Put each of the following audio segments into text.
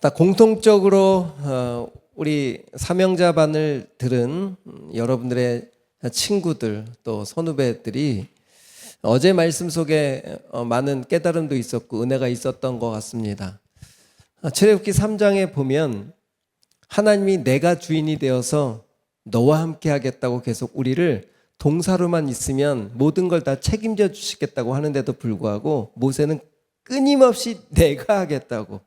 다 공통적으로 우리 사명자반을 들은 여러분들의 친구들 또 선후배들이 어제 말씀 속에 많은 깨달음도 있었고 은혜가 있었던 것 같습니다. 출애굽기 3장에 보면 하나님이 내가 주인이 되어서 너와 함께 하겠다고 계속 우리를 동사로만 있으면 모든 걸 다 책임져 주시겠다고 하는데도 불구하고 모세는 끊임없이 내가 하겠다고,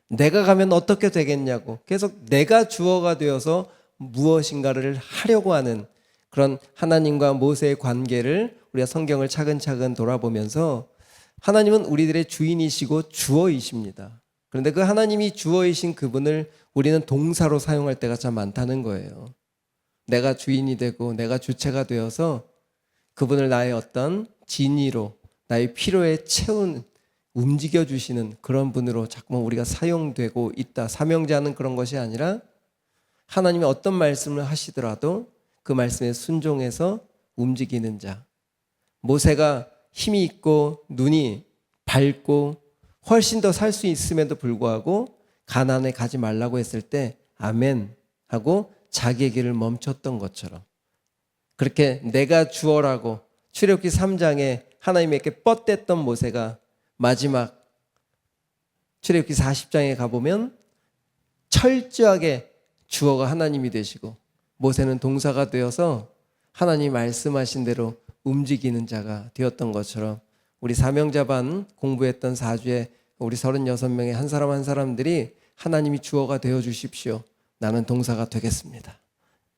내가 가면 어떻게 되겠냐고 계속 내가 주어가 되어서 무엇인가를 하려고 하는 그런 하나님과 모세의 관계를 우리가 성경을 차근차근 돌아보면서 하나님은 우리들의 주인이시고 주어이십니다. 그런데 그 하나님이 주어이신 그분을 우리는 동사로 사용할 때가 참 많다는 거예요. 내가 주인이 되고 내가 주체가 되어서 그분을 나의 어떤 진의로 나의 필요에 채운 움직여주시는 그런 분으로 자꾸만 우리가 사용되고 있다. 사명자는 그런 것이 아니라 하나님이 어떤 말씀을 하시더라도 그 말씀에 순종해서 움직이는 자. 모세가 힘이 있고 눈이 밝고 훨씬 더 살 수 있음에도 불구하고 가나안에 가지 말라고 했을 때 아멘 하고 자기의 길을 멈췄던 것처럼 그렇게 내가 주어라고 출애굽기 3장에 하나님에게 뻗댔던 모세가 마지막 출애굽기 40장에 가보면 철저하게 주어가 하나님이 되시고 모세는 동사가 되어서 하나님이 말씀하신 대로 움직이는 자가 되었던 것처럼 우리 사명자반 공부했던 4주에 우리 36명의 한 사람 한 사람들이 하나님이 주어가 되어 주십시오. 나는 동사가 되겠습니다.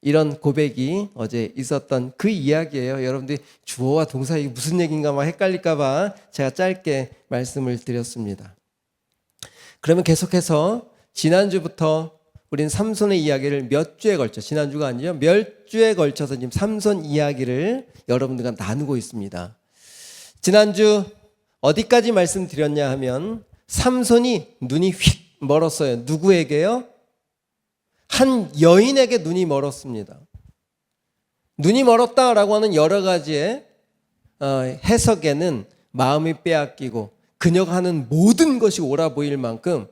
이런 고백이 어제 있었던 그 이야기예요. 여러분들이 주어와 동사 이게 무슨 얘기인가 막 헷갈릴까 봐 제가 짧게 말씀을 드렸습니다. 그러면 계속해서 지난주부터 우린 삼손의 이야기를 몇 주에 걸쳐, 지난주가 아니죠, 몇 주에 걸쳐서 지금 삼손 이야기를 여러분들과 나누고 있습니다. 지난주 어디까지 말씀드렸냐 하면 삼손이 눈이 휙 멀었어요. 누구에게요? 한 여인에게 눈이 멀었습니다. 눈이 멀었다라고 하는 여러 가지의 해석에는 마음이 빼앗기고 그녀가 하는 모든 것이 옳아 보일 만큼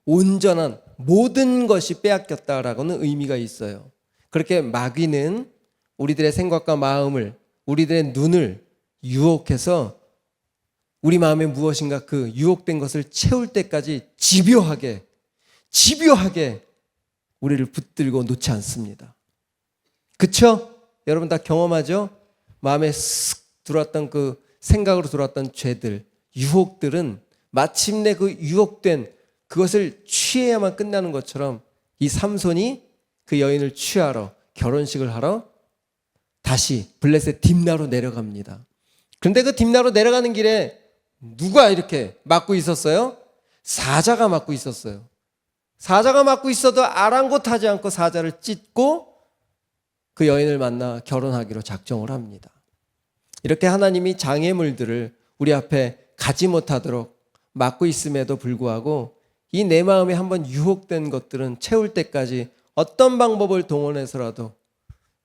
온전한 모든 것이 빼앗겼다라고는 의미가 있어요. 그렇게 마귀는 우리들의 생각과 마음을, 우리들의 눈을 유혹해서 우리 마음에 무엇인가 그 유혹된 것을 채울 때까지 집요하게 우리를 붙들고 놓지 않습니다. 그쵸? 여러분 다 경험하죠? 마음에 쓱 들어왔던 그 생각으로 들어왔던 죄들, 유혹들은 마침내 그 유혹된 그것을 취해야만 끝나는 것처럼 이 삼손이 그 여인을 취하러 결혼식을 하러 다시 블레셋 딥나로 내려갑니다. 그런데 그 딥나로 내려가는 길에 누가 이렇게 막고 있었어요? 사자가 막고 있었어요. 사자가 막고 있어도 아랑곳하지 않고 사자를 찢고 그 여인을 만나 결혼하기로 작정을 합니다. 이렇게 하나님이 장애물들을 우리 앞에 가지 못하도록 막고 있음에도 불구하고 이 내 마음에 한번 유혹된 것들은 채울 때까지 어떤 방법을 동원해서라도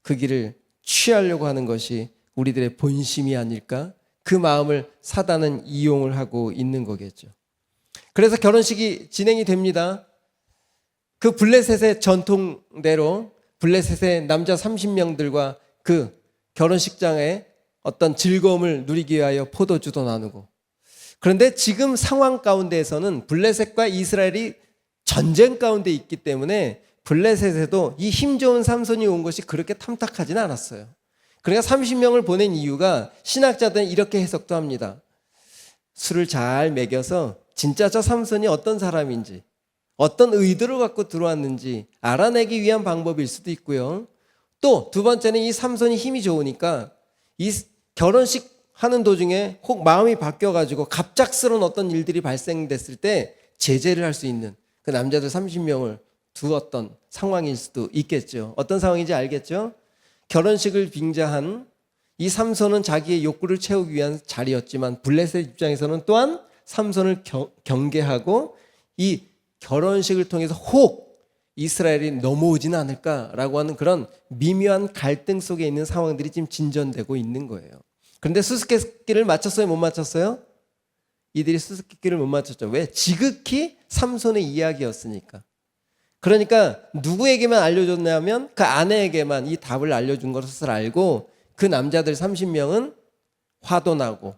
그 길을 취하려고 하는 것이 우리들의 본심이 아닐까? 그 마음을 사단은 이용을 하고 있는 거겠죠. 그래서 결혼식이 진행이 됩니다. 그 블레셋의 전통대로 블레셋의 남자 30명들과 그 결혼식장에 어떤 즐거움을 누리기 위하여 포도주도 나누고, 그런데 지금 상황 가운데에서는 블레셋과 이스라엘이 전쟁 가운데 있기 때문에 블레셋에도 이 힘 좋은 삼손이 온 것이 그렇게 탐탁하지는 않았어요. 그러니까 30명을 보낸 이유가 신학자들은 이렇게 해석도 합니다. 술을 잘 먹여서 진짜 저 삼손이 어떤 사람인지 어떤 의도를 갖고 들어왔는지 알아내기 위한 방법일 수도 있고요. 또 두 번째는 이 삼손이 힘이 좋으니까 이 결혼식 하는 도중에 혹 마음이 바뀌어가지고 갑작스러운 어떤 일들이 발생됐을 때 제재를 할 수 있는 그 남자들 30명을 두었던 상황일 수도 있겠죠. 어떤 상황인지 알겠죠? 결혼식을 빙자한 이 삼손은 자기의 욕구를 채우기 위한 자리였지만 블레셋 입장에서는 또한 삼손을 경계하고 이 결혼식을 통해서 혹 이스라엘이 넘어오지는 않을까라고 하는 그런 미묘한 갈등 속에 있는 상황들이 지금 진전되고 있는 거예요. 그런데 수수께끼를 맞췄어요? 못 맞췄어요? 이들이 수수께끼를 못 맞췄죠. 왜? 지극히 삼손의 이야기였으니까. 그러니까 누구에게만 알려줬냐면 그 아내에게만 이 답을 알려준 것을 알고 그 남자들 30명은 화도 나고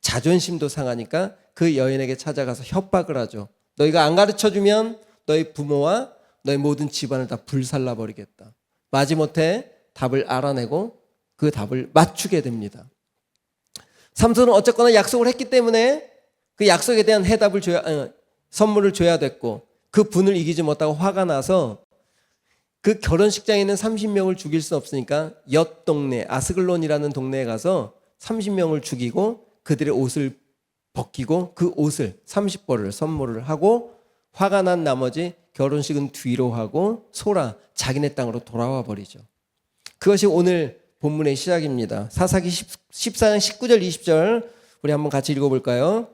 자존심도 상하니까 그 여인에게 찾아가서 협박을 하죠. 너희가 안 가르쳐주면 너희 부모와 너희 모든 집안을 다 불살라버리겠다. 마지못해 답을 알아내고 그 답을 맞추게 됩니다. 삼손은 어쨌거나 약속을 했기 때문에 그 약속에 대한 선물을 줘야 됐고 그 분을 이기지 못하고 화가 나서 그 결혼식장에 있는 30명을 죽일 수 없으니까 옆 동네 아스글론이라는 동네에 가서 30명을 죽이고 그들의 옷을 벗기고 그 옷을 30벌을 선물을 하고 화가 난 나머지 결혼식은 뒤로 하고 소라 자기네 땅으로 돌아와 버리죠. 그것이 오늘 본문의 시작입니다. 사사기 14장 19절 20절 우리 한번 같이 읽어볼까요?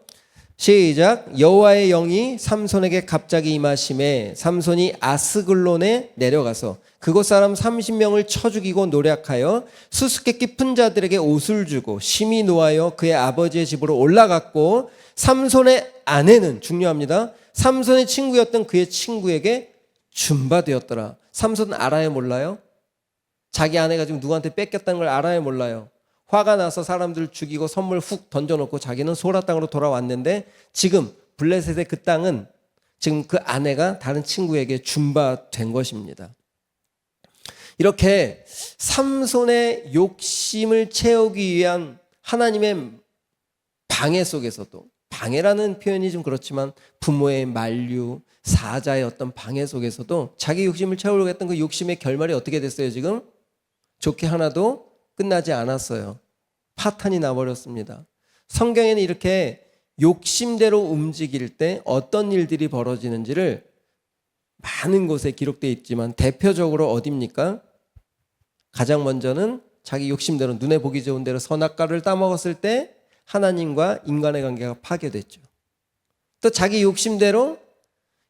시작. 여호와의 영이 삼손에게 갑자기 임하심에 삼손이 아스글론에 내려가서 그곳 사람 30명을 쳐 죽이고 노략하여 수수께끼 푼 자들에게 옷을 주고 심히 노하여 그의 아버지의 집으로 올라갔고 삼손의 아내는 중요합니다. 삼손의 친구였던 그의 친구에게 준바되었더라. 삼손은 알아요 몰라요? 자기 아내가 지금 누구한테 뺏겼다는 걸 알아요 몰라요? 화가 나서 사람들을 죽이고 선물 훅 던져놓고 자기는 소라 땅으로 돌아왔는데 지금 블레셋의 그 땅은 지금 그 아내가 다른 친구에게 준바된 것입니다. 이렇게 삼손의 욕심을 채우기 위한 하나님의 방해 속에서도, 방해라는 표현이 좀 그렇지만 부모의 만류, 사자의 어떤 방해 속에서도 자기 욕심을 채우려고 했던 그 욕심의 결말이 어떻게 됐어요 지금? 좋게 하나도 끝나지 않았어요. 파탄이 나버렸습니다. 성경에는 이렇게 욕심대로 움직일 때 어떤 일들이 벌어지는지를 많은 곳에 기록되어 있지만 대표적으로 어디입니까? 가장 먼저는 자기 욕심대로 눈에 보기 좋은 대로 선악과를 따먹었을 때 하나님과 인간의 관계가 파괴됐죠. 또 자기 욕심대로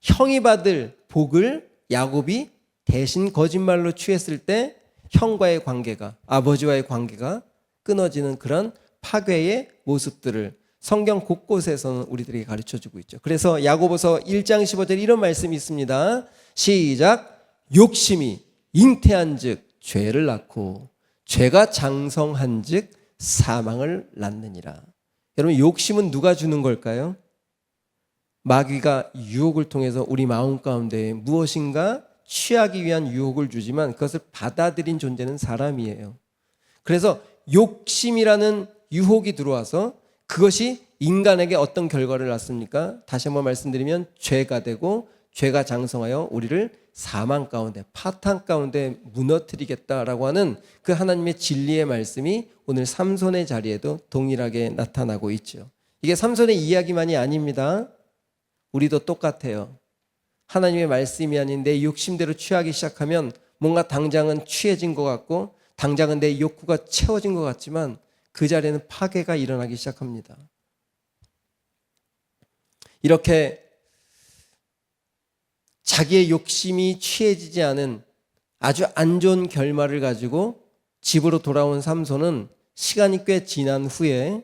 형이 받을 복을 야곱이 대신 거짓말로 취했을 때 형과의 관계가, 아버지와의 관계가 끊어지는 그런 파괴의 모습들을 성경 곳곳에서는 우리들에게 가르쳐주고 있죠. 그래서 야고보서 1장 15절 이런 말씀이 있습니다. 시작. 욕심이 잉태한 즉 죄를 낳고 죄가 장성한 즉 사망을 낳느니라. 여러분 욕심은 누가 주는 걸까요? 마귀가 유혹을 통해서 우리 마음 가운데 무엇인가 취하기 위한 유혹을 주지만 그것을 받아들인 존재는 사람이에요. 그래서 욕심이라는 유혹이 들어와서 그것이 인간에게 어떤 결과를 낳습니까? 다시 한번 말씀드리면 죄가 되고 죄가 장성하여 우리를 사망 가운데 파탄 가운데 무너뜨리겠다라고 하는 그 하나님의 진리의 말씀이 오늘 삼손의 자리에도 동일하게 나타나고 있죠. 이게 삼손의 이야기만이 아닙니다. 우리도 똑같아요. 하나님의 말씀이 아닌 내 욕심대로 취하기 시작하면 뭔가 당장은 취해진 것 같고 당장은 내 욕구가 채워진 것 같지만 그 자리에는 파괴가 일어나기 시작합니다. 이렇게 자기의 욕심이 취해지지 않은 아주 안 좋은 결말을 가지고 집으로 돌아온 삼손은 시간이 꽤 지난 후에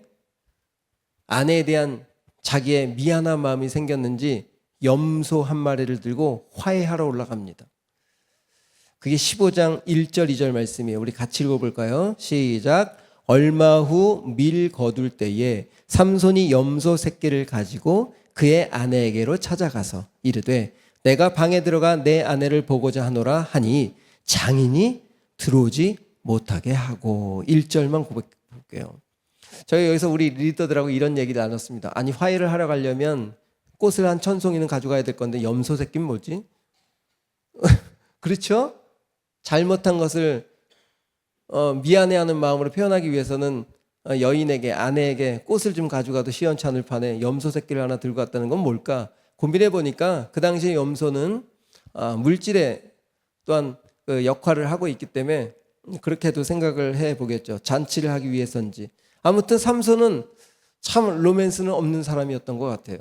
아내에 대한 자기의 미안한 마음이 생겼는지 염소 한 마리를 들고 화해하러 올라갑니다. 그게 15장 1절 2절 말씀이에요. 우리 같이 읽어볼까요? 시작. 얼마 후 밀 거둘 때에 삼손이 염소 새끼를 가지고 그의 아내에게로 찾아가서 이르되 내가 방에 들어가 내 아내를 보고자 하노라 하니 장인이 들어오지 못하게 하고 1절만 고백해볼게요. 저희 여기서 우리 리더들하고 이런 얘기를 나눴습니다. 아니 화해를 하러 가려면 꽃을 한 1000송이는 가져가야 될 건데 염소 새끼는 뭐지? 그렇죠? 잘못한 것을 미안해하는 마음으로 표현하기 위해서는 여인에게 아내에게 꽃을 좀 가져가도 시원치 않을 판에 염소 새끼를 하나 들고 갔다는 건 뭘까? 고민해 보니까 그 당시에 염소는 물질의 또한 그 역할을 하고 있기 때문에 그렇게도 생각을 해 보겠죠. 잔치를 하기 위해서인지. 아무튼 삼손은 참 로맨스는 없는 사람이었던 것 같아요.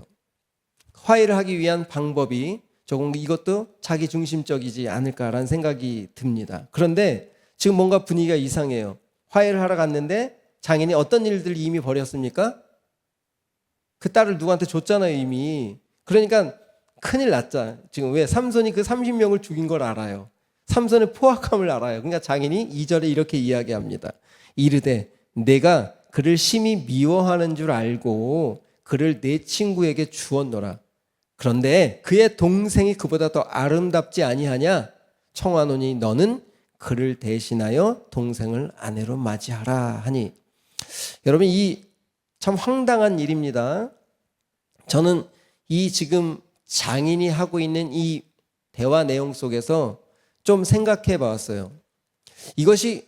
화해를 하기 위한 방법이 조금 이것도 자기 중심적이지 않을까라는 생각이 듭니다. 그런데 지금 뭔가 분위기가 이상해요. 화해를 하러 갔는데 장인이 어떤 일들을 이미 벌였습니까? 그 딸을 누구한테 줬잖아요, 이미. 그러니까 큰일 났잖아. 지금 왜? 삼손이 그 30명을 죽인 걸 알아요. 삼손의 포악함을 알아요. 그러니까 장인이 2절에 이렇게 이야기합니다. 이르되 내가 그를 심히 미워하는 줄 알고 그를 내 친구에게 주었노라. 그런데 그의 동생이 그보다 더 아름답지 아니하냐? 청하노니 너는 그를 대신하여 동생을 아내로 맞이하라 하니. 여러분, 이 참 황당한 일입니다. 저는 이 지금 장인이 하고 있는 이 대화 내용 속에서 좀 생각해 봤어요. 이것이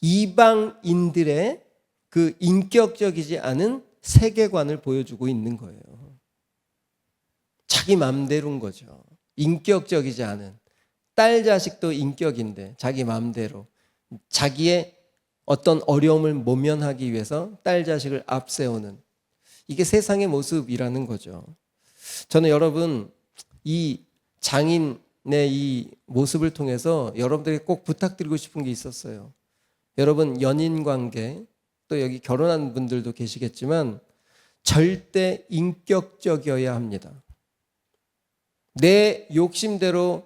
이방인들의 그 인격적이지 않은 세계관을 보여주고 있는 거예요. 자기 맘대로인 거죠. 인격적이지 않은. 딸 자식도 인격인데 자기 맘대로 자기의 어떤 어려움을 모면하기 위해서 딸 자식을 앞세우는, 이게 세상의 모습이라는 거죠. 저는 여러분, 이 장인의 이 모습을 통해서 여러분들에게 꼭 부탁드리고 싶은 게 있었어요. 여러분, 연인 관계, 또 여기 결혼한 분들도 계시겠지만 절대 인격적이어야 합니다. 내 욕심대로,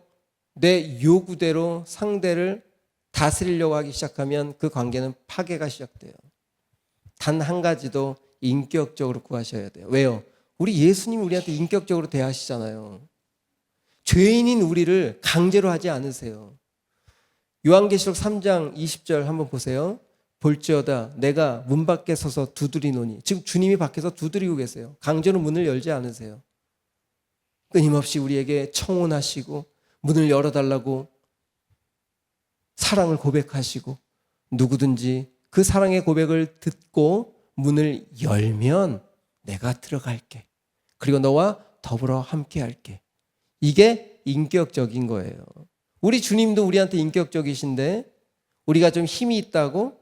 내 요구대로 상대를 다스리려고 하기 시작하면 그 관계는 파괴가 시작돼요. 단 한 가지도 인격적으로 구하셔야 돼요. 왜요? 우리 예수님이 우리한테 인격적으로 대하시잖아요. 죄인인 우리를 강제로 하지 않으세요. 요한계시록 3장 20절 한번 보세요. 볼지어다 내가 문 밖에 서서 두드리노니. 지금 주님이 밖에서 두드리고 계세요. 강제로 문을 열지 않으세요. 끊임없이 우리에게 청혼하시고 문을 열어달라고 사랑을 고백하시고, 누구든지 그 사랑의 고백을 듣고 문을 열면 내가 들어갈게. 그리고 너와 더불어 함께 할게. 이게 인격적인 거예요. 우리 주님도 우리한테 인격적이신데 우리가 좀 힘이 있다고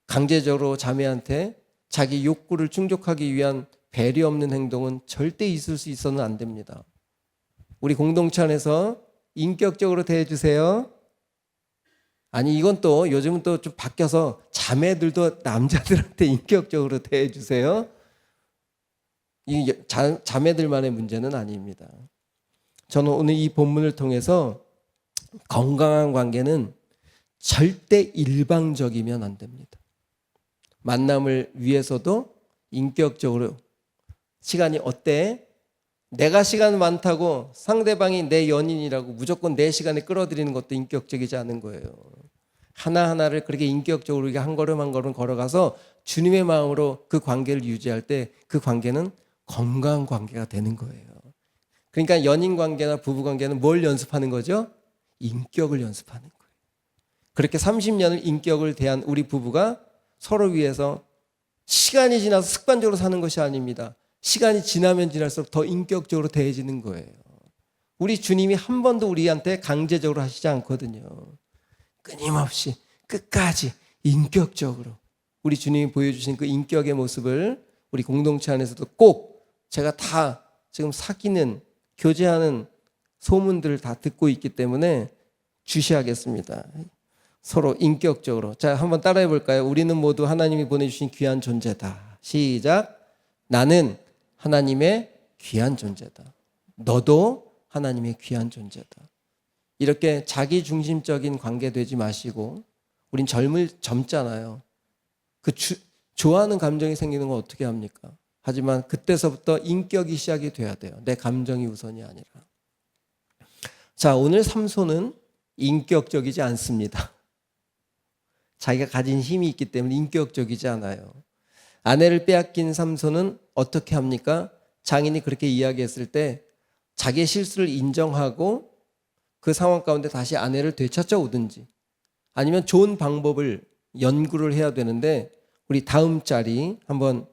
강제적으로 자매한테 자기 욕구를 충족하기 위한 배려 없는 행동은 절대 있을 수 있어서는 안 됩니다. 우리 공동체 안에서 인격적으로 대해주세요. 아니, 이건 또 요즘은 또 좀 바뀌어서 자매들도 남자들한테 인격적으로 대해주세요. 이 자매들만의 문제는 아닙니다. 저는 오늘 이 본문을 통해서 건강한 관계는 절대 일방적이면 안 됩니다. 만남을 위해서도 인격적으로 시간이 어때? 내가 시간 많다고 상대방이 내 연인이라고 무조건 내 시간에 끌어들이는 것도 인격적이지 않은 거예요. 하나하나를 그렇게 인격적으로 한 걸음 한 걸음 걸어가서 주님의 마음으로 그 관계를 유지할 때 그 관계는 건강한 관계가 되는 거예요. 그러니까 연인 관계나 부부 관계는 뭘 연습하는 거죠? 인격을 연습하는 거예요. 그렇게 30년을 인격을 대한 우리 부부가 서로 위해서 시간이 지나서 습관적으로 사는 것이 아닙니다. 시간이 지나면 지날수록 더 인격적으로 대해지는 거예요. 우리 주님이 한 번도 우리한테 강제적으로 하시지 않거든요. 끊임없이 끝까지 인격적으로 우리 주님이 보여주신 그 인격의 모습을 우리 공동체 안에서도 꼭, 제가 다 지금 사귀는, 교제하는 소문들을 다 듣고 있기 때문에 주시하겠습니다. 서로 인격적으로. 자, 한번 따라해 볼까요? 우리는 모두 하나님이 보내주신 귀한 존재다. 시작. 나는 하나님의 귀한 존재다. 너도 하나님의 귀한 존재다. 이렇게 자기중심적인 관계 되지 마시고, 우린 젊잖아요. 좋아하는 감정이 생기는 건 어떻게 합니까? 하지만 그때서부터 인격이 시작이 돼야 돼요. 내 감정이 우선이 아니라. 자, 오늘 삼손은 인격적이지 않습니다. 자기가 가진 힘이 있기 때문에 인격적이지 않아요. 아내를 빼앗긴 삼손은 어떻게 합니까? 장인이 그렇게 이야기했을 때 자기의 실수를 인정하고 그 상황 가운데 다시 아내를 되찾아 오든지, 아니면 좋은 방법을 연구를 해야 되는데, 우리 다음 자리 한번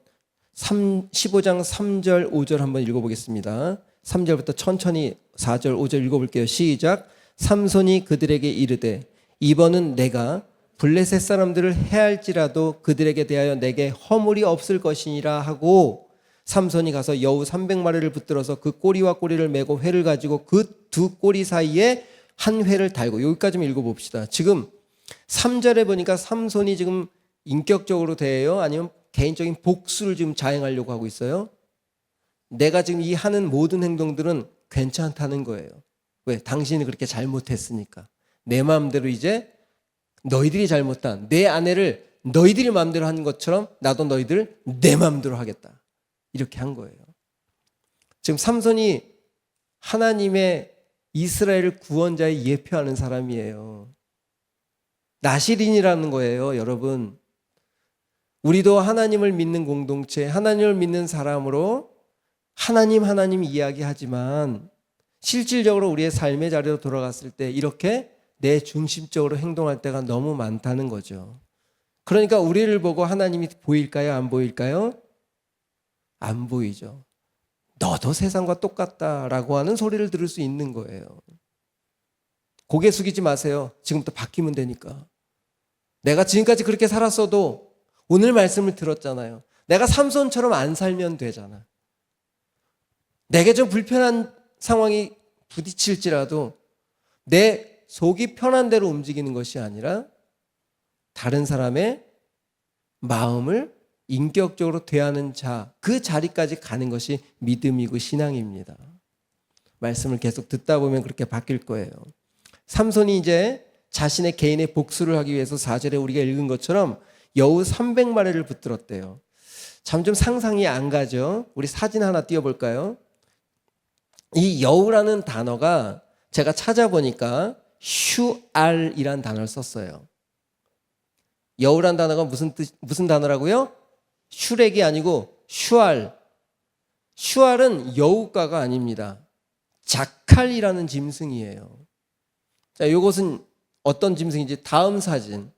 15장 3절 5절 한번 읽어보겠습니다. 3절부터 천천히 4절 5절 읽어볼게요. 시작. 삼손이 그들에게 이르되 이번은 내가 블레셋 사람들을 해할지라도 그들에게 대하여 내게 허물이 없을 것이니라 하고, 삼손이 가서 여우 300마리를 붙들어서 그 꼬리와 꼬리를 메고 회를 가지고 그 두 꼬리 사이에 한 회를 달고. 여기까지만 읽어봅시다. 지금 3절에 보니까 삼손이 지금 인격적으로 대해요? 아니면 개인적인 복수를 지금 자행하려고 하고 있어요? 내가 지금 이 하는 모든 행동들은 괜찮다는 거예요. 왜? 당신이 그렇게 잘못했으니까. 내 마음대로 이제 너희들이 잘못한 내 아내를 너희들이 마음대로 한 것처럼 나도 너희들 내 마음대로 하겠다. 이렇게 한 거예요. 지금 삼손이 하나님의 이스라엘 구원자의 예표하는 사람이에요. 나시린이라는 거예요, 여러분. 우리도 하나님을 믿는 공동체, 하나님을 믿는 사람으로 하나님 이야기하지만 실질적으로 우리의 삶의 자리로 돌아갔을 때 이렇게 내 중심적으로 행동할 때가 너무 많다는 거죠. 그러니까 우리를 보고 하나님이 보일까요? 안 보일까요? 안 보이죠. 너도 세상과 똑같다라고 하는 소리를 들을 수 있는 거예요. 고개 숙이지 마세요. 지금부터 바뀌면 되니까. 내가 지금까지 그렇게 살았어도 오늘 말씀을 들었잖아요. 내가 삼손처럼 안 살면 되잖아. 내게 좀 불편한 상황이 부딪힐지라도 내 속이 편한 대로 움직이는 것이 아니라 다른 사람의 마음을 인격적으로 대하는 자, 그 자리까지 가는 것이 믿음이고 신앙입니다. 말씀을 계속 듣다 보면 그렇게 바뀔 거예요. 삼손이 이제 자신의 개인의 복수를 하기 위해서 4절에 우리가 읽은 것처럼 여우 300마리를 붙들었대요. 참 좀 상상이 안 가죠. 우리 사진 하나 띄워볼까요? 이 여우라는 단어가 제가 찾아보니까 슈알이란 단어를 썼어요. 여우란 단어가 무슨 단어라고요? 슈렉이 아니고 슈알. 슈알은 여우과가 아닙니다. 자칼이라는 짐승이에요. 자, 이것은 어떤 짐승인지 다음 사진.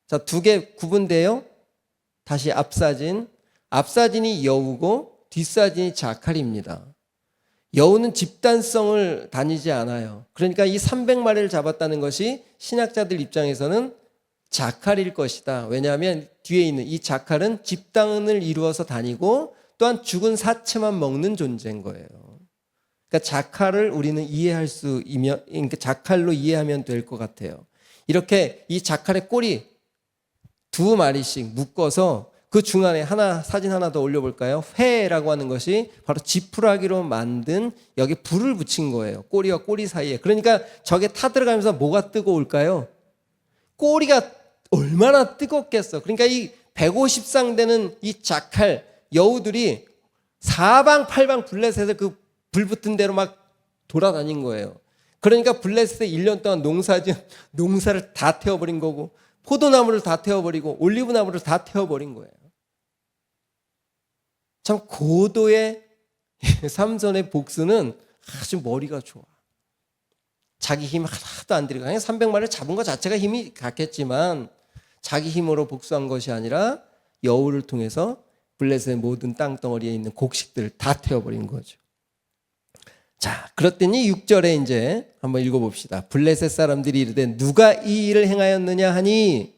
자, 두 개 구분돼요. 다시 앞사진. 앞사진이 여우고 뒷사진이 자칼입니다. 여우는 집단성을 다니지 않아요. 그러니까 이 300마리를 잡았다는 것이 신학자들 입장에서는 자칼일 것이다. 왜냐하면 뒤에 있는 이 자칼은 집단을 이루어서 다니고 또한 죽은 사체만 먹는 존재인 거예요. 그러니까 자칼을 우리는 이해할 수 있으면, 그러니까 자칼로 이해하면 될 것 같아요. 이렇게 이 자칼의 꼬리 2마리씩 묶어서 그 중간에 사진 하나 더 올려볼까요? 회라고 하는 것이 바로 지푸라기로 만든 여기 불을 붙인 거예요. 꼬리와 꼬리 사이에. 그러니까 저게 타들어가면서 뭐가 뜨거울까요? 꼬리가 얼마나 뜨겁겠어. 그러니까 이 150상 되는 이 자칼 여우들이 사방팔방 블레셋에서 그 불 붙은 대로 막 돌아다닌 거예요. 그러니까 블레셋에 1년 동안 농사를 다 태워버린 거고 포도나무를 다 태워버리고 올리브나무를 다 태워버린 거예요. 참 고도의 삼손의 복수는 아주 머리가 좋아. 자기 힘 하나도 안 들이고 그냥 300마리를 잡은 것 자체가 힘이 갔겠지만 자기 힘으로 복수한 것이 아니라 여우를 통해서 블레셋의 모든 땅덩어리에 있는 곡식들을 다 태워버린 거죠. 자, 그랬더니 6절에 이제 한번 읽어봅시다. 블레셋 사람들이 이르되 누가 이 일을 행하였느냐 하니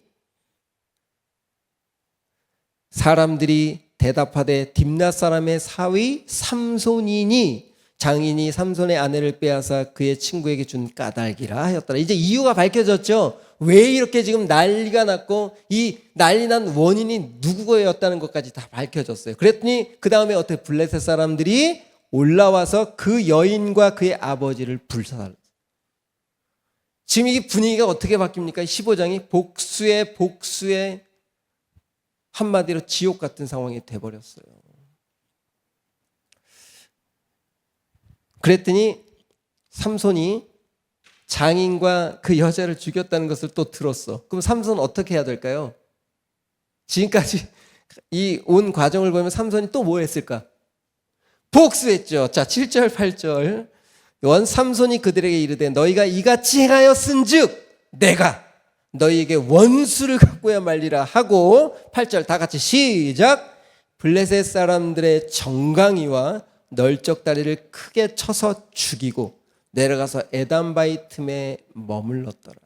사람들이 대답하되 딥낫 사람의 사위 삼손이니 장인이 삼손의 아내를 빼앗아 그의 친구에게 준 까닭이라 하였더라. 이제 이유가 밝혀졌죠. 왜 이렇게 지금 난리가 났고 이 난리 난 원인이 누구였다는 것까지 다 밝혀졌어요. 그랬더니 그 다음에 어떻게 블레셋 사람들이 올라와서 그 여인과 그의 아버지를 불살랐어요. 지금 이 분위기가 어떻게 바뀝니까? 15장이 복수의 한마디로 지옥 같은 상황이 돼버렸어요. 그랬더니 삼손이 장인과 그 여자를 죽였다는 것을 또 들었어. 그럼 삼손은 어떻게 해야 될까요? 지금까지 이 온 과정을 보면 삼손이 또 뭐 했을까? 복수했죠. 자, 7절 8절 원 삼손이 그들에게 이르되 너희가 이같이 행하였은즉 내가 너희에게 원수를 갖고야 말리라 하고 8절 다 같이 시작. 블레셋 사람들의 정강이와 널적 다리를 크게 쳐서 죽이고 내려가서 에담바위 틈에 머물렀더라.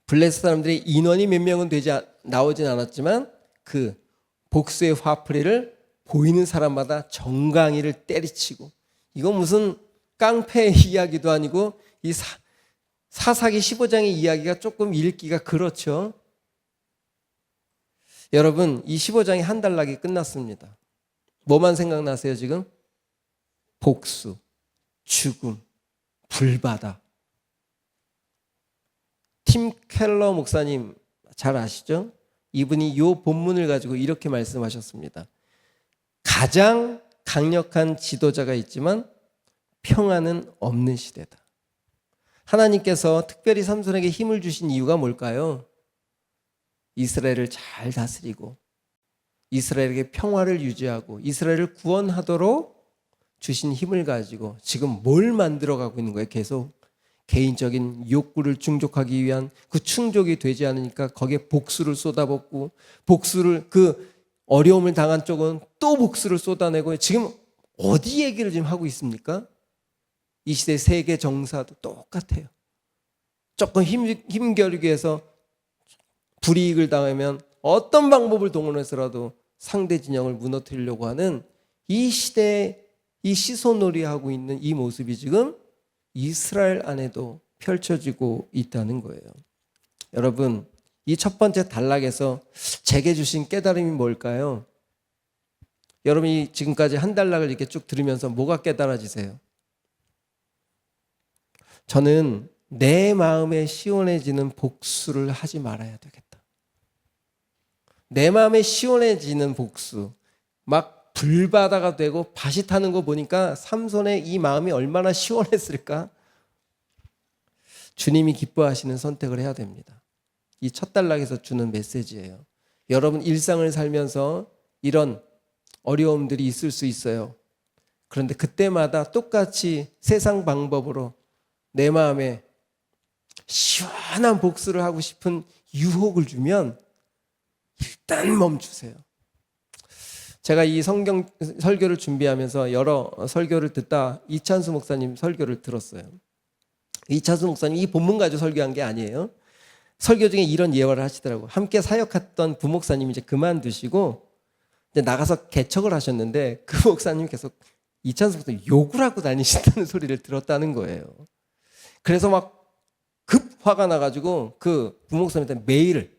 블레셋 사람들의 인원이 몇 명은 나오진 않았지만 그 복수의 화풀이를 보이는 사람마다 정강이를 때리치고, 이건 무슨 깡패 이야기도 아니고 이 사사기 15장의 이야기가 조금 읽기가 그렇죠. 여러분, 이 15장이 한 달 나게 끝났습니다. 뭐만 생각나세요 지금? 복수, 죽음, 불바다. 팀 켈러 목사님 잘 아시죠? 이분이 이 본문을 가지고 이렇게 말씀하셨습니다. 가장 강력한 지도자가 있지만 평안은 없는 시대다. 하나님께서 특별히 삼손에게 힘을 주신 이유가 뭘까요? 이스라엘을 잘 다스리고 이스라엘에게 평화를 유지하고 이스라엘을 구원하도록 주신 힘을 가지고 지금 뭘 만들어가고 있는 거예요? 계속 개인적인 욕구를 충족하기 위한 그 충족이 되지 않으니까 거기에 복수를 쏟아붓고 복수를 그 어려움을 당한 쪽은 또 복수를 쏟아내고 지금 어디 얘기를 지금 하고 있습니까? 이 시대 세계 정사도 똑같아요. 조금 힘겨루기 위해서 불이익을 당하면 어떤 방법을 동원해서라도 상대 진영을 무너뜨리려고 하는 이 시대에 이 시소놀이하고 있는 이 모습이 지금 이스라엘 안에도 펼쳐지고 있다는 거예요. 여러분, 이 첫 번째 단락에서 제게 주신 깨달음이 뭘까요? 여러분이 지금까지 한 단락을 이렇게 쭉 들으면서 뭐가 깨달아지세요? 저는 내 마음에 시원해지는 복수를 하지 말아야 되겠다. 내 마음에 시원해지는 복수, 막 불바다가 되고 밭이 타는 거 보니까 삼손의 이 마음이 얼마나 시원했을까? 주님이 기뻐하시는 선택을 해야 됩니다. 이 첫 단락에서 주는 메시지예요. 여러분 일상을 살면서 이런 어려움들이 있을 수 있어요. 그런데 그때마다 똑같이 세상 방법으로 내 마음에 시원한 복수를 하고 싶은 유혹을 주면 일단 멈추세요. 제가 이 성경 설교를 준비하면서 여러 설교를 듣다 이찬수 목사님 설교를 들었어요. 이찬수 목사님 이 본문 가지고 설교한 게 아니에요. 설교 중에 이런 예화를 하시더라고요. 함께 사역했던 부목사님이 이제 그만두시고 이제 나가서 개척을 하셨는데 그 목사님이 계속 이찬수 목사님 욕을 하고 다니신다는 소리를 들었다는 거예요. 그래서 막 급 화가 나가지고 그 부목사님한테 메일을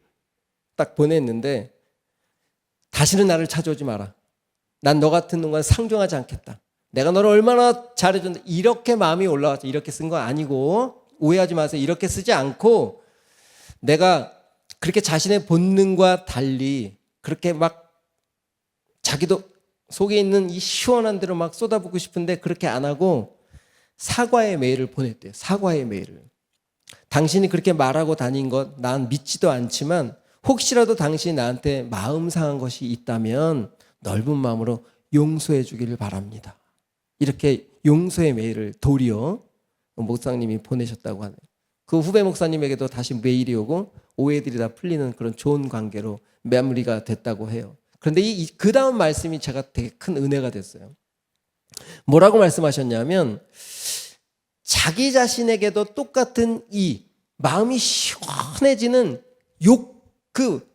딱 보냈는데 다시는 나를 찾아오지 마라. 난 너 같은 놈과 상종하지 않겠다. 내가 너를 얼마나 잘해줬는데 이렇게 마음이 올라왔죠. 이렇게 쓴 거 아니고 오해하지 마세요. 이렇게 쓰지 않고 내가 그렇게 자신의 본능과 달리 그렇게 막 자기도 속에 있는 이 시원한 대로 막 쏟아붓고 싶은데 그렇게 안 하고 사과의 메일을 보냈대요. 사과의 메일을. 당신이 그렇게 말하고 다닌 것 난 믿지도 않지만 혹시라도 당신이 나한테 마음 상한 것이 있다면 넓은 마음으로 용서해 주기를 바랍니다. 이렇게 용서의 메일을 도리어 목사님이 보내셨다고 하네요. 그 후배 목사님에게도 다시 메일이 오고 오해들이 다 풀리는 그런 좋은 관계로 마무리가 됐다고 해요. 그런데 그 다음 말씀이 제가 되게 큰 은혜가 됐어요. 뭐라고 말씀하셨냐면 자기 자신에게도 똑같은 이 마음이 시원해지는 그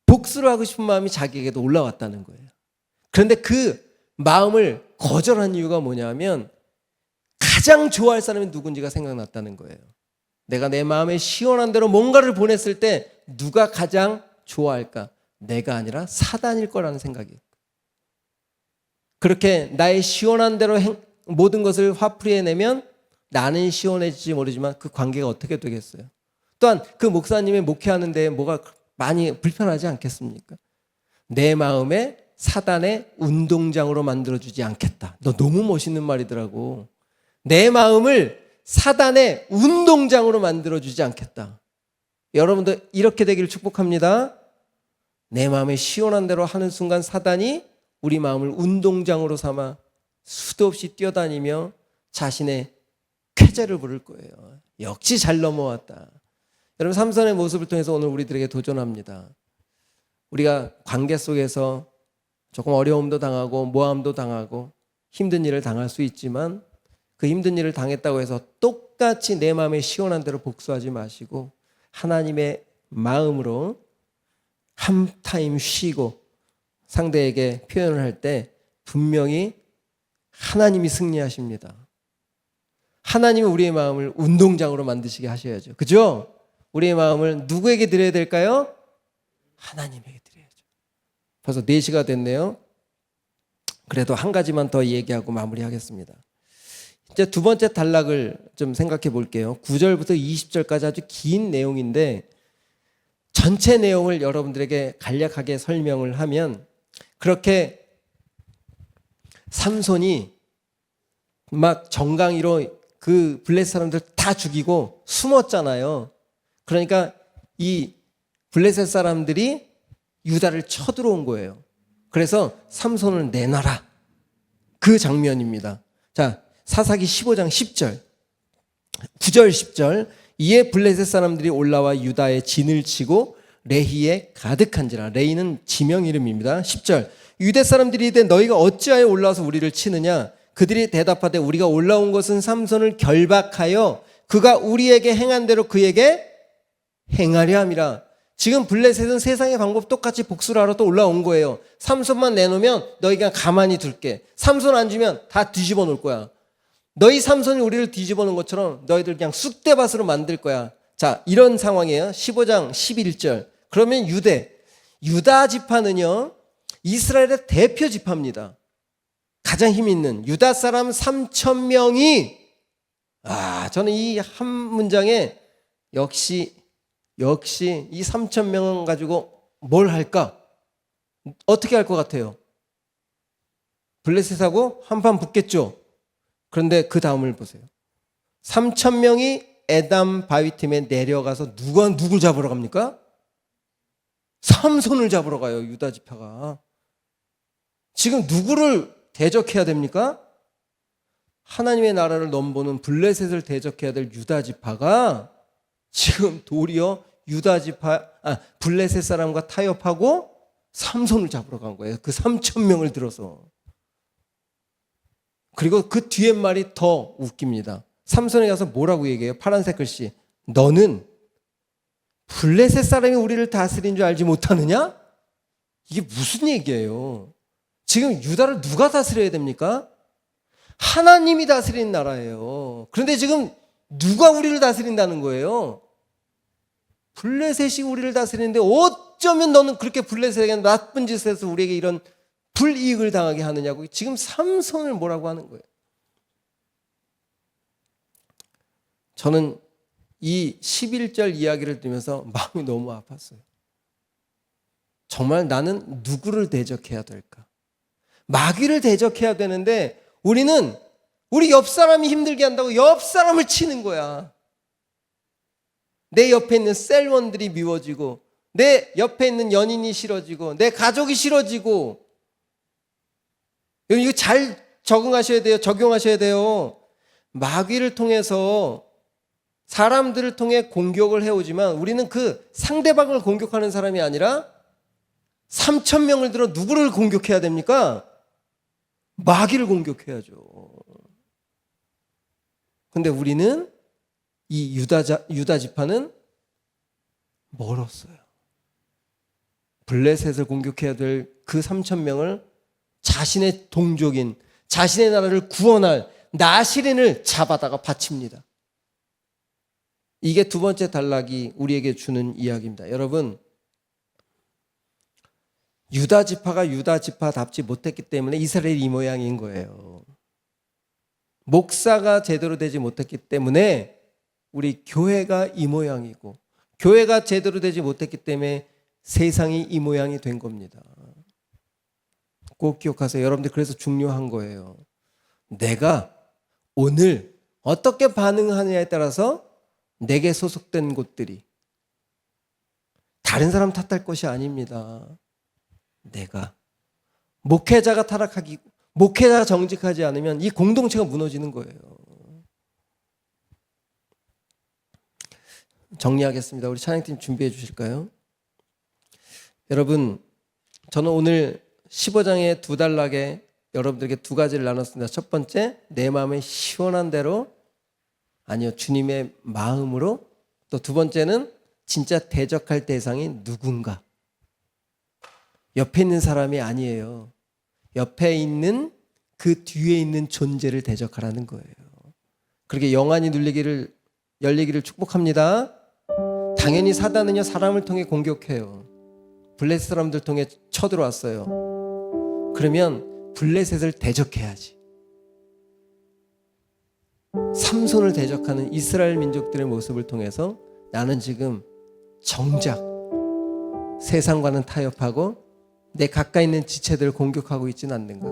복수를 하고 싶은 마음이 자기에게도 올라왔다는 거예요. 그런데 그 마음을 거절한 이유가 뭐냐면 가장 좋아할 사람이 누군지가 생각났다는 거예요. 내가 내 마음에 시원한 대로 뭔가를 보냈을 때 누가 가장 좋아할까? 내가 아니라 사단일 거라는 생각이에요. 그렇게 나의 시원한 대로 모든 것을 화풀이해내면 나는 시원해질지 모르지만 그 관계가 어떻게 되겠어요? 또한 그 목사님의 목회하는데 뭐가 많이 불편하지 않겠습니까? 내 마음에 사단의 운동장으로 만들어주지 않겠다. 너 너무 멋있는 말이더라고. 내 마음을 사단의 운동장으로 만들어주지 않겠다. 여러분도 이렇게 되기를 축복합니다. 내 마음에 시원한 대로 하는 순간 사단이 우리 마음을 운동장으로 삼아 수도 없이 뛰어다니며 자신의 쾌재를 부를 거예요. 역시 잘 넘어왔다. 여러분 삼손의 모습을 통해서 오늘 우리들에게 도전합니다. 우리가 관계 속에서 조금 어려움도 당하고 모함도 당하고 힘든 일을 당할 수 있지만 그 힘든 일을 당했다고 해서 똑같이 내 마음에 시원한 대로 복수하지 마시고 하나님의 마음으로 한 타임 쉬고 상대에게 표현을 할 때 분명히 하나님이 승리하십니다. 하나님은 우리의 마음을 운동장으로 만드시게 하셔야죠. 그죠? 우리의 마음을 누구에게 드려야 될까요? 하나님에게 드려야죠. 벌써 4시가 됐네요. 그래도 한 가지만 더 얘기하고 마무리하겠습니다. 이제 두 번째 단락을 좀 생각해 볼게요. 9절부터 20절까지 아주 긴 내용인데 전체 내용을 여러분들에게 간략하게 설명을 하면, 그렇게 삼손이 막 정강이로 그 블레셋 사람들 다 죽이고 숨었잖아요. 그러니까 이 블레셋 사람들이 유다를 쳐들어온 거예요. 그래서 삼손을 내놔라, 그 장면입니다. 자, 사사기 15장 10절, 9절 10절. 이에 블레셋 사람들이 올라와 유다의 진을 치고 레히에 가득한지라. 레히는 지명 이름입니다. 10절. 유대 사람들이 이르되 너희가 어찌하여 올라와서 우리를 치느냐? 그들이 대답하되 우리가 올라온 것은 삼손을 결박하여 그가 우리에게 행한 대로 그에게 행하려 함이라. 지금 블레셋은 세상의 방법 똑같이 복수를 하러 또 올라온 거예요. 삼손만 내놓으면 너희가 가만히 둘게. 삼손 안 주면 다 뒤집어 놓을 거야. 너희 삼손이 우리를 뒤집어 놓은 것처럼 너희들 그냥 쑥대밭으로 만들 거야. 자, 이런 상황이에요. 15장 11절. 그러면 유다 지파는요, 이스라엘의 대표 지파입니다. 가장 힘 있는 유다 사람 3,000명이, 저는 이 한 문장에 역시 이 3,000명을 가지고 뭘 할까? 어떻게 할 것 같아요? 블레셋하고 한판 붙겠죠. 그런데 그 다음을 보세요. 3,000명이 에담 바위틈에 내려가서 누굴 잡으러 갑니까? 삼손을 잡으러 가요. 유다 지파가. 지금 누구를 대적해야 됩니까? 하나님의 나라를 넘보는 블레셋을 대적해야 될 유다 지파가 지금 도리어 블레셋 사람과 타협하고 삼손을 잡으러 간 거예요. 그 3,000명을 들어서. 그리고 그 뒤에 말이 더 웃깁니다. 삼손에 가서 뭐라고 얘기해요? 파란색 글씨. 너는 블레셋 사람이 우리를 다스린 줄 알지 못하느냐? 이게 무슨 얘기예요? 지금 유다를 누가 다스려야 됩니까? 하나님이 다스리는 나라예요. 그런데 지금 누가 우리를 다스린다는 거예요? 블레셋이 우리를 다스리는데 어쩌면 너는 그렇게 블레셋에게 나쁜 짓을 해서 우리에게 이런 불이익을 당하게 하느냐고. 지금 삼손을 뭐라고 하는 거예요? 저는 이 11절 이야기를 들으면서 마음이 너무 아팠어요. 정말 나는 누구를 대적해야 될까? 마귀를 대적해야 되는데 우리는 우리 옆 사람이 힘들게 한다고 옆 사람을 치는 거야. 내 옆에 있는 셀원들이 미워지고, 내 옆에 있는 연인이 싫어지고, 내 가족이 싫어지고. 이거 잘 적용하셔야 돼요. 마귀를 통해서 사람들을 통해 공격을 해오지만 우리는 그 상대방을 공격하는 사람이 아니라 3,000명을 들어 누구를 공격해야 됩니까? 마귀를 공격해야죠. 근데 우리는 이 유다 지파는 멀었어요. 블레셋을 공격해야 될 그 3,000명을 자신의 동족인, 자신의 나라를 구원할 나시린을 잡아다가 바칩니다. 이게 두 번째 단락이 우리에게 주는 이야기입니다. 여러분, 유다 지파가 유다 지파답지 못했기 때문에 이스라엘이 이 모양인 거예요. 목사가 제대로 되지 못했기 때문에 우리 교회가 이 모양이고, 교회가 제대로 되지 못했기 때문에 세상이 이 모양이 된 겁니다. 꼭 기억하세요. 여러분들, 그래서 중요한 거예요. 내가 오늘 어떻게 반응하느냐에 따라서 내게 소속된 곳들이 다른 사람 탓할 것이 아닙니다. 내가 목회자가 정직하지 않으면 이 공동체가 무너지는 거예요. 정리하겠습니다. 우리 찬양팀 준비해 주실까요? 여러분, 저는 오늘 15장의 두 단락에 여러분들에게 두 가지를 나눴습니다. 첫 번째, 내 마음의 시원한 대로, 아니요, 주님의 마음으로. 또 두 번째는 진짜 대적할 대상이 누군가. 옆에 있는 사람이 아니에요. 옆에 있는 그 뒤에 있는 존재를 대적하라는 거예요. 그렇게 영안이 열리기를 축복합니다. 당연히 사단은요, 사람을 통해 공격해요. 블레셋 사람들 통해 쳐들어왔어요. 그러면 블레셋을 대적해야지. 삼손을 대적하는 이스라엘 민족들의 모습을 통해서 나는 지금 정작 세상과는 타협하고 내 가까이 있는 지체들을 공격하고 있지는 않는가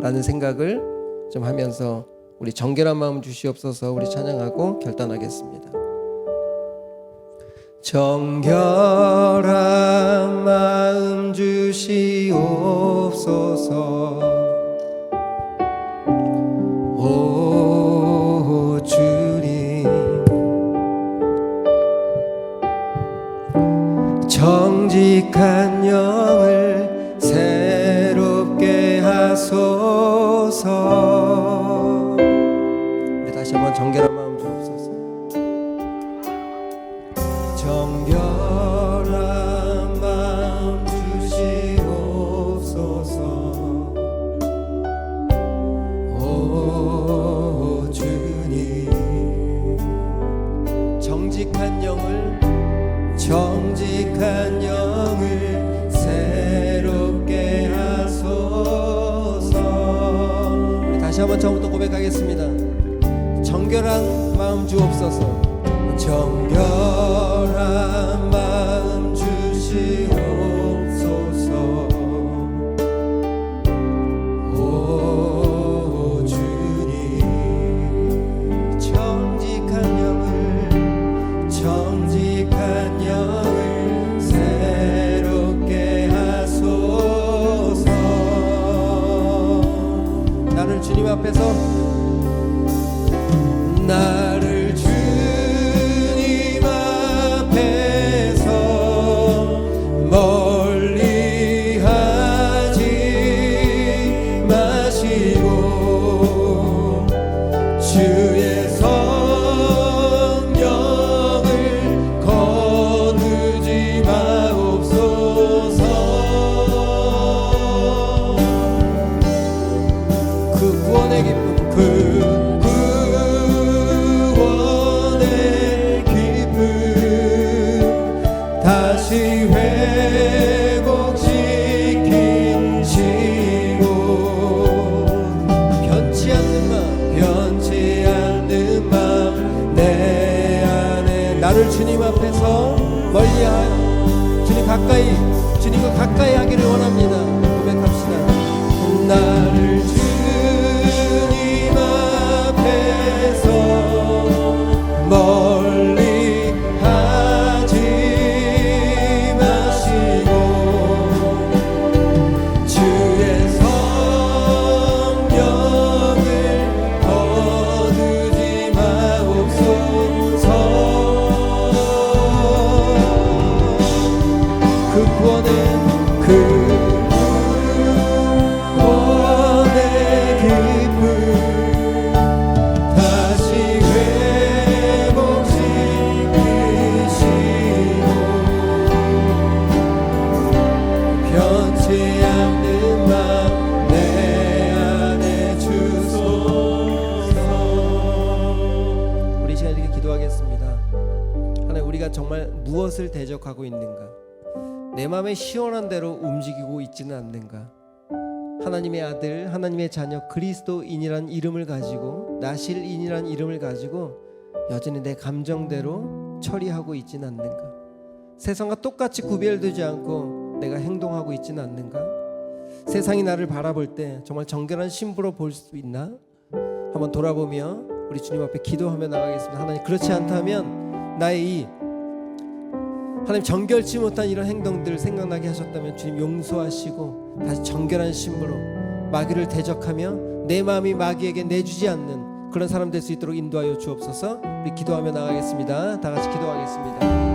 라는 생각을 좀 하면서 우리 정결한 마음 주시옵소서. 우리 찬양하고 결단하겠습니다. 정결한 마음 주시옵소서. 오 주님, 정직한 영을 새롭게 하소서. 우리 다시 한번 정결한 마음 주옵소서. 정결한 마음 주시옵소서. 오 주님, 정직한 영을 새롭게 하소서. 우리 다시 한번 처음부터 고백하겠습니다. 정결한 마음 주옵소서. 정결한 마음 주시옵소서. 오 주님, 정직한 영을 새롭게 하소서. 나를 주님 앞에서 멀리 하지 마시고 주의 성령을 거두지 마옵소서. 그 구원의 기쁨, 다시 회복시키시고 변치 않는 마음 내 안에 나를 주님 앞에서 멀리하여 주님과 가까이 하기를 원합니다. 고백합시다. 나를 주님 앞에서 멀리 정말 무엇을 대적하고 있는가? 내 마음의 시원한 대로 움직이고 있지는 않는가? 하나님의 아들, 하나님의 자녀, 그리스도인이란 이름을 가지고, 나실인이란 이름을 가지고 여전히 내 감정대로 처리하고 있지는 않는가? 세상과 똑같이 구별되지 않고 내가 행동하고 있지는 않는가? 세상이 나를 바라볼 때 정말 정결한 신부로 볼 수 있나? 한번 돌아보며 우리 주님 앞에 기도하며 나가겠습니다. 하나님, 그렇지 않다면 나의 이 하나님 정결치 못한 이런 행동들 생각나게 하셨다면 주님 용서하시고 다시 정결한 신부로 마귀를 대적하며 내 마음이 마귀에게 내주지 않는 그런 사람 될 수 있도록 인도하여 주옵소서. 우리 기도하며 나가겠습니다. 다 같이 기도하겠습니다.